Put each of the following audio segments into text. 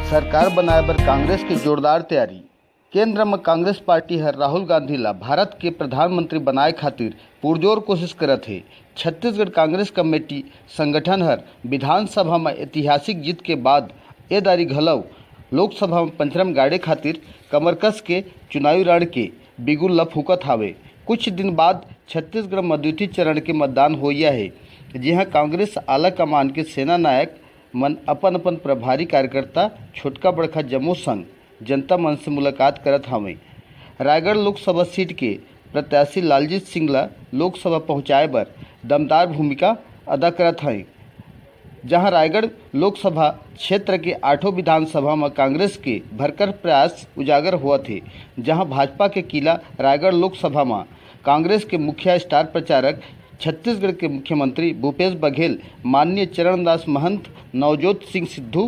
सरकार बनाए बर कांग्रेस की जोरदार तैयारी। केंद्र में कांग्रेस पार्टी हर राहुल गांधी ला भारत के प्रधानमंत्री बनाए खातिर पुरजोर कोशिश करत है। छत्तीसगढ़ कांग्रेस कमेटी संगठन हर विधानसभा में ऐतिहासिक जीत के बाद ए दारी घलव लोकसभा में पंचरम गाड़े खातिर कमर कस के चुनावी रण के बिगुल ल फूकत हावे। कुछ दिन बाद छत्तीसगढ़ में द्वितीय चरण के मतदान होइया है, जिहाँ कांग्रेस आला कमान के सेना नायक मन अपन अपन प्रभारी कार्यकर्ता छोटका बड़का जम्मू संग जनता मन से मुलाकात करत हवें। रायगढ़ लोकसभा सीट के प्रत्याशी लालजीत सिंह ला लोकसभा पहुंचाए बर दमदार भूमिका अदा करत हैं, जहां रायगढ़ लोकसभा क्षेत्र के 8 विधानसभा में कांग्रेस के भरकर प्रयास उजागर हुआ थे। जहां भाजपा के किला रायगढ़ लोकसभा में कांग्रेस के मुखिया स्टार प्रचारक छत्तीसगढ़ के मुख्यमंत्री भूपेश बघेल, माननीय चरणदास महंत, नवजोत सिंह सिद्धू,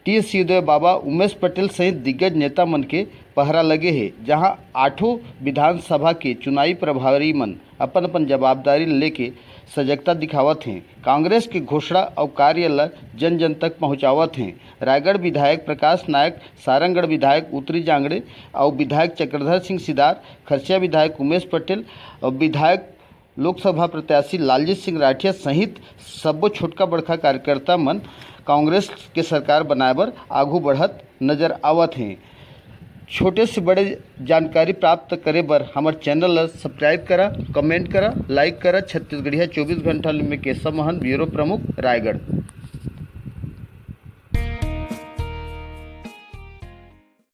टी सिंहदेव बाबा, उमेश पटेल सहित दिग्गज नेता मन के पहरा लगे है। जहां 8 विधानसभा के चुनावी प्रभारी मन अपन अपन जवाबदारी लेके सजगता दिखावत हैं। कांग्रेस के घोषणा और कार्य ल जन जन तक पहुंचावत हैं। रायगढ़ विधायक प्रकाश नायक, सारंगढ़ विधायक उत्तरी जांगड़े और विधायक चक्रधर सिंह सिदार, खरसिया विधायक उमेश पटेल और विधायक लोकसभा प्रत्याशी लालजीत सिंह राठिया सहित सब्बो छोटका बड़का कार्यकर्ता मन कांग्रेस के सरकार बनाए बर आगू बढ़त नजर आवत हैं। छोटे से बड़े जानकारी प्राप्त करे बर हमार चैनल ला सब्सक्राइब करा, कमेंट करा, लाइक करा। छत्तीसगढ़िया 24 घंटा में केशव महंत, ब्यूरो प्रमुख, रायगढ़।